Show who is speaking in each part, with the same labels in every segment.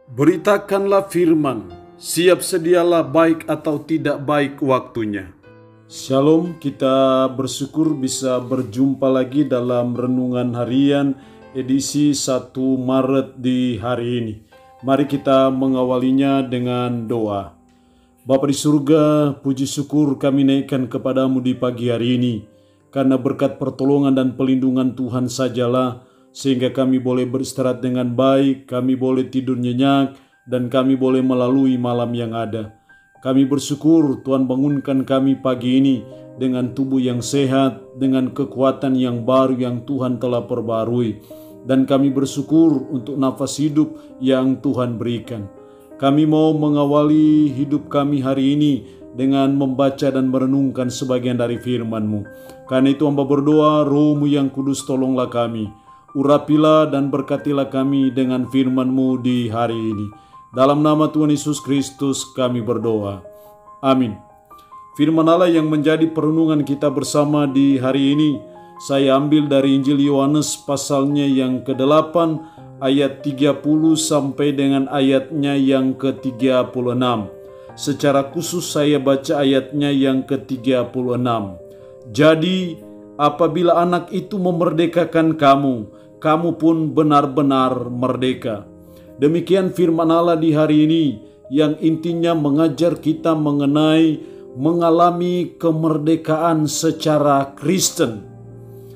Speaker 1: Beritakanlah firman, siap sedialah baik atau tidak baik waktunya. Shalom, kita bersyukur bisa berjumpa lagi dalam Renungan Harian edisi 1 Maret di hari ini. Mari kita mengawalinya dengan doa. Bapa di surga, puji syukur kami naikkan kepadamu di pagi hari ini. Karena berkat pertolongan dan pelindungan Tuhan sajalah, sehingga kami boleh beristirahat dengan baik, kami boleh tidur nyenyak, dan kami boleh melalui malam yang ada. Kami bersyukur Tuhan bangunkan kami pagi ini dengan tubuh yang sehat, dengan kekuatan yang baru yang Tuhan telah perbarui. Dan kami bersyukur untuk nafas hidup yang Tuhan berikan. Kami mau mengawali hidup kami hari ini dengan membaca dan merenungkan sebagian dari firman-Mu. Karena itu hamba berdoa, Roh-Mu yang kudus tolonglah kami. Urapilah dan berkatilah kami dengan firman-Mu di hari ini. Dalam nama Tuhan Yesus Kristus kami berdoa. Amin. Firman Allah yang menjadi perenungan kita bersama di hari ini, saya ambil dari Injil Yohanes pasalnya yang ke-8 ayat 30 sampai dengan ayatnya yang ke-36. Secara khusus saya baca ayatnya yang ke-36. Jadi apabila anak itu memerdekakan kamu, kamu pun benar-benar merdeka. Demikian firman Allah di hari ini yang intinya mengajar kita mengenai mengalami kemerdekaan secara Kristen.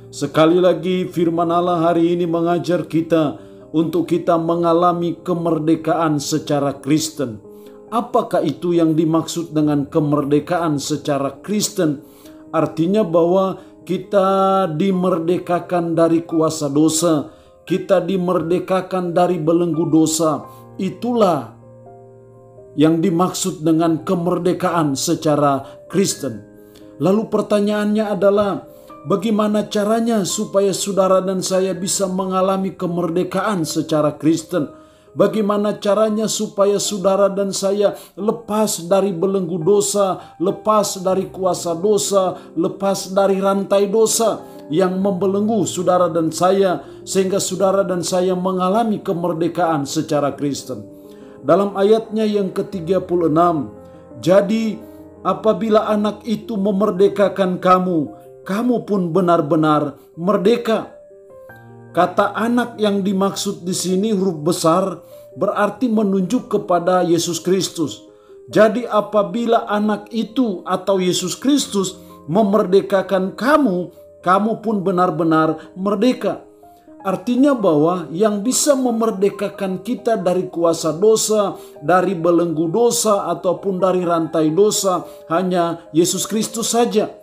Speaker 1: Sekali lagi firman Allah hari ini mengajar kita untuk kita mengalami kemerdekaan secara Kristen. Apakah itu yang dimaksud dengan kemerdekaan secara Kristen? Artinya bahwa kita dimerdekakan dari kuasa dosa, kita dimerdekakan dari belenggu dosa. Itulah yang dimaksud dengan kemerdekaan secara Kristen. Lalu pertanyaannya adalah, bagaimana caranya supaya saudara dan saya bisa mengalami kemerdekaan secara Kristen? Bagaimana caranya supaya saudara dan saya lepas dari belenggu dosa, lepas dari kuasa dosa, lepas dari rantai dosa yang membelenggu saudara dan saya, sehingga saudara dan saya mengalami kemerdekaan secara Kristen. Dalam ayatnya yang ke-36, jadi apabila anak itu memerdekakan kamu, kamu pun benar-benar merdeka. Kata anak yang dimaksud di sini huruf besar berarti menunjuk kepada Yesus Kristus. Jadi apabila anak itu atau Yesus Kristus memerdekakan kamu, kamu pun benar-benar merdeka. Artinya bahwa yang bisa memerdekakan kita dari kuasa dosa, dari belenggu dosa ataupun dari rantai dosa hanya Yesus Kristus saja.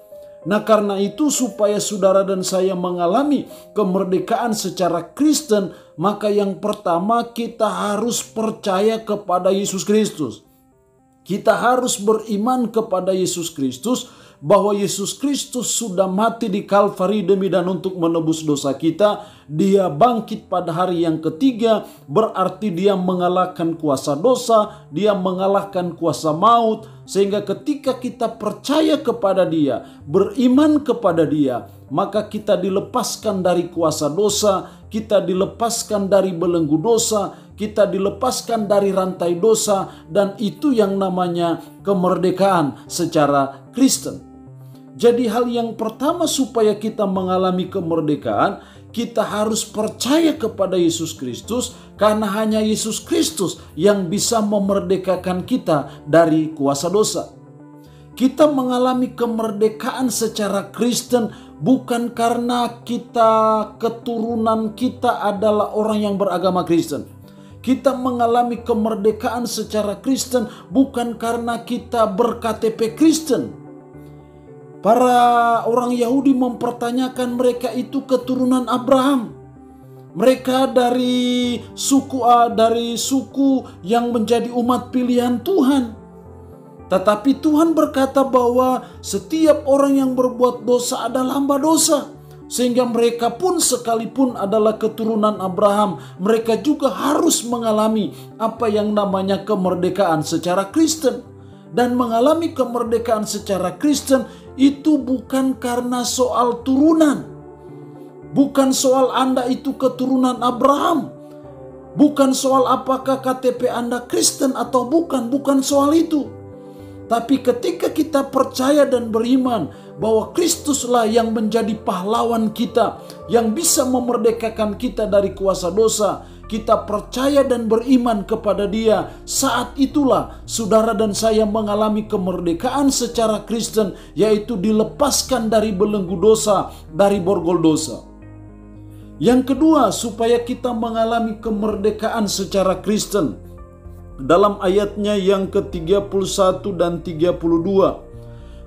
Speaker 1: Nah, karena itu supaya saudara dan saya mengalami kemerdekaan secara Kristen, maka yang pertama kita harus percaya kepada Yesus Kristus. Kita harus beriman kepada Yesus Kristus bahwa Yesus Kristus sudah mati di Kalvari demi dan untuk menebus dosa kita. Dia bangkit pada hari yang ketiga, berarti dia mengalahkan kuasa dosa, dia mengalahkan kuasa maut. Sehingga ketika kita percaya kepada dia, beriman kepada dia, maka kita dilepaskan dari kuasa dosa, kita dilepaskan dari belenggu dosa, kita dilepaskan dari rantai dosa, dan itu yang namanya kemerdekaan secara Kristen. Jadi hal yang pertama supaya kita mengalami kemerdekaan, kita harus percaya kepada Yesus Kristus, karena hanya Yesus Kristus yang bisa memerdekakan kita dari kuasa dosa. Kita mengalami kemerdekaan secara Kristen bukan karena keturunan kita adalah orang yang beragama Kristen. Kita mengalami kemerdekaan secara Kristen bukan karena kita berKTP Kristen. Para orang Yahudi mempertanyakan mereka itu keturunan Abraham. Mereka dari suku yang menjadi umat pilihan Tuhan. Tetapi Tuhan berkata bahwa setiap orang yang berbuat dosa adalah hamba dosa. Sehingga mereka pun sekalipun adalah keturunan Abraham, mereka juga harus mengalami apa yang namanya kemerdekaan secara Kristen. Dan mengalami kemerdekaan secara Kristen itu bukan karena soal turunan. Bukan soal Anda itu keturunan Abraham. Bukan soal apakah KTP Anda Kristen atau bukan soal itu. Tapi ketika kita percaya dan beriman bahwa Kristuslah yang menjadi pahlawan kita, yang bisa memerdekakan kita dari kuasa dosa, kita percaya dan beriman kepada Dia, saat itulah saudara dan saya mengalami kemerdekaan secara Kristen, yaitu dilepaskan dari belenggu dosa, dari borgol dosa. Yang kedua, supaya kita mengalami kemerdekaan secara Kristen, dalam ayatnya yang ke-31 dan 32,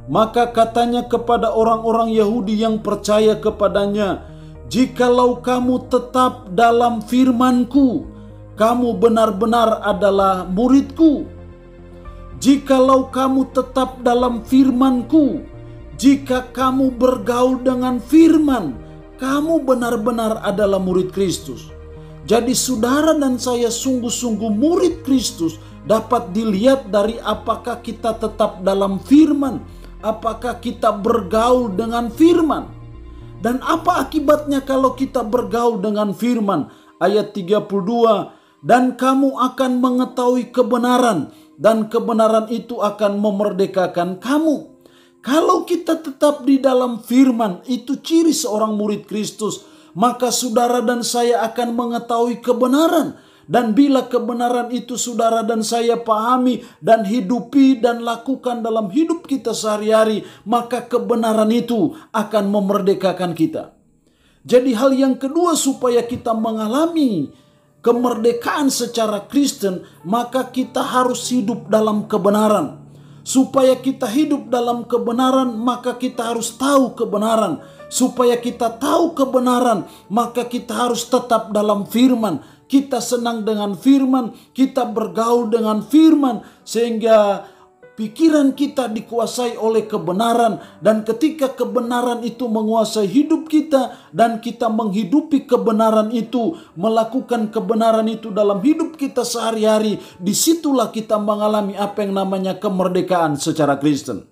Speaker 1: maka katanya kepada orang-orang Yahudi yang percaya kepadanya, "Jikalau kamu tetap dalam firman-Ku, kamu benar-benar adalah murid-Ku. Jikalau kamu tetap dalam firman-Ku, jika kamu bergaul dengan firman, kamu benar-benar adalah murid Kristus." Jadi saudara dan saya sungguh-sungguh murid Kristus dapat dilihat dari apakah kita tetap dalam firman, apakah kita bergaul dengan firman. Dan apa akibatnya kalau kita bergaul dengan firman? Ayat 32, "Dan kamu akan mengetahui kebenaran, dan kebenaran itu akan memerdekakan kamu." Kalau kita tetap di dalam firman, itu ciri seorang murid Kristus. Maka saudara dan saya akan mengetahui kebenaran. Dan bila kebenaran itu saudara dan saya pahami dan hidupi dan lakukan dalam hidup kita sehari-hari, maka kebenaran itu akan memerdekakan kita. Jadi hal yang kedua supaya kita mengalami kemerdekaan secara Kristen, maka kita harus hidup dalam kebenaran. Supaya kita hidup dalam kebenaran, maka kita harus tahu kebenaran. Supaya kita tahu kebenaran, maka kita harus tetap dalam firman. Kita senang dengan firman, kita bergaul dengan firman, sehingga pikiran kita dikuasai oleh kebenaran. Dan ketika kebenaran itu menguasai hidup kita, dan kita menghidupi kebenaran itu, melakukan kebenaran itu dalam hidup kita sehari-hari, disitulah kita mengalami apa yang namanya kemerdekaan secara Kristen.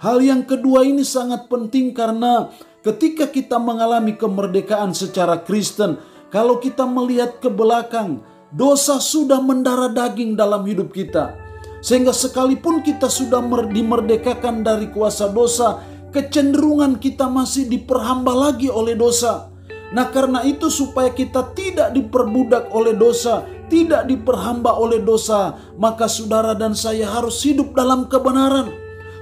Speaker 1: Hal yang kedua ini sangat penting karena ketika kita mengalami kemerdekaan secara Kristen, kalau kita melihat ke belakang, dosa sudah mendarah daging dalam hidup kita. Sehingga sekalipun kita sudah dimerdekakan dari kuasa dosa, kecenderungan kita masih diperhamba lagi oleh dosa. Nah karena itu supaya kita tidak diperbudak oleh dosa, tidak diperhamba oleh dosa, maka saudara dan saya harus hidup dalam kebenaran.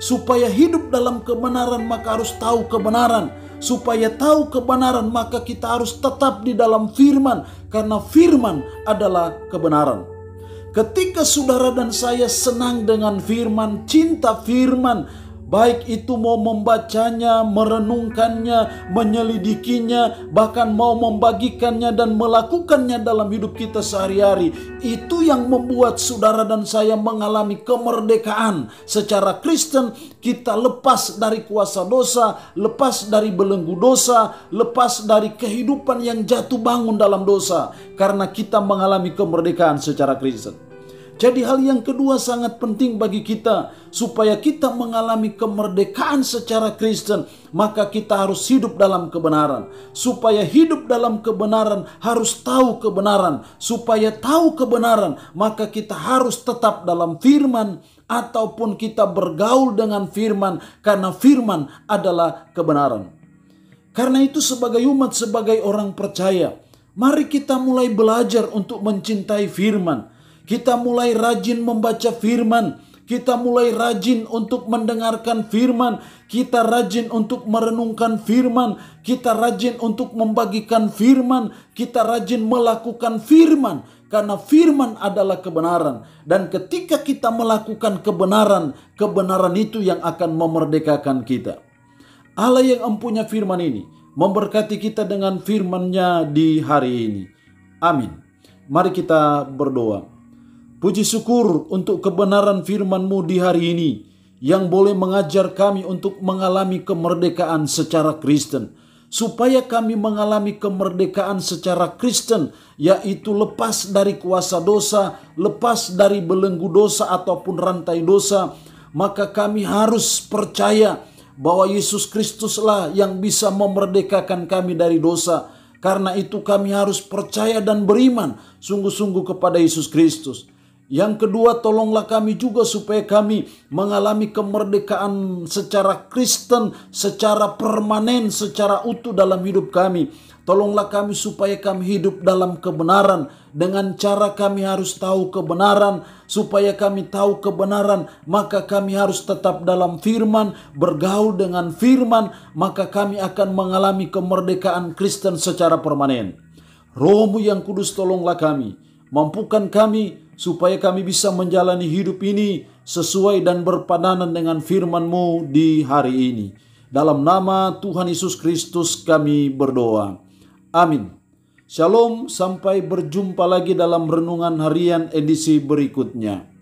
Speaker 1: Supaya hidup dalam kebenaran maka harus tahu kebenaran. Supaya tahu kebenaran maka kita harus tetap di dalam firman. Karena firman adalah kebenaran. Ketika saudara dan saya senang dengan firman, cinta firman, baik itu mau membacanya, merenungkannya, menyelidikinya, bahkan mau membagikannya dan melakukannya dalam hidup kita sehari-hari, itu yang membuat saudara dan saya mengalami kemerdekaan secara Kristen. Kita lepas dari kuasa dosa, lepas dari belenggu dosa, lepas dari kehidupan yang jatuh bangun dalam dosa, karena kita mengalami kemerdekaan secara Kristen. Jadi hal yang kedua sangat penting bagi kita, supaya kita mengalami kemerdekaan secara Kristen, maka kita harus hidup dalam kebenaran. Supaya hidup dalam kebenaran harus tahu kebenaran. Supaya tahu kebenaran, maka kita harus tetap dalam firman, ataupun kita bergaul dengan firman, karena firman adalah kebenaran. Karena itu sebagai umat, sebagai orang percaya, mari kita mulai belajar untuk mencintai firman. Kita mulai rajin membaca firman. Kita mulai rajin untuk mendengarkan firman. Kita rajin untuk merenungkan firman. Kita rajin untuk membagikan firman. Kita rajin melakukan firman. Karena firman adalah kebenaran. Dan ketika kita melakukan kebenaran, kebenaran itu yang akan memerdekakan kita. Allah yang empunya firman ini memberkati kita dengan firman-Nya di hari ini. Amin. Mari kita berdoa. Puji syukur untuk kebenaran firman-Mu di hari ini yang boleh mengajar kami untuk mengalami kemerdekaan secara Kristen. Supaya kami mengalami kemerdekaan secara Kristen, yaitu lepas dari kuasa dosa, lepas dari belenggu dosa ataupun rantai dosa, maka kami harus percaya bahwa Yesus Kristuslah yang bisa memerdekakan kami dari dosa. Karena itu kami harus percaya dan beriman sungguh-sungguh kepada Yesus Kristus. Yang kedua, tolonglah kami juga supaya kami mengalami kemerdekaan secara Kristen, secara permanen, secara utuh dalam hidup kami. Tolonglah kami supaya kami hidup dalam kebenaran. Dengan cara kami harus tahu kebenaran. Supaya kami tahu kebenaran, maka kami harus tetap dalam firman, bergaul dengan firman, maka kami akan mengalami kemerdekaan Kristen secara permanen. Roh-Mu yang kudus, tolonglah kami, mampukan kami supaya kami bisa menjalani hidup ini sesuai dan berpadanan dengan firman-Mu di hari ini. Dalam nama Tuhan Yesus Kristus kami berdoa. Amin. Shalom, sampai berjumpa lagi dalam renungan harian edisi berikutnya.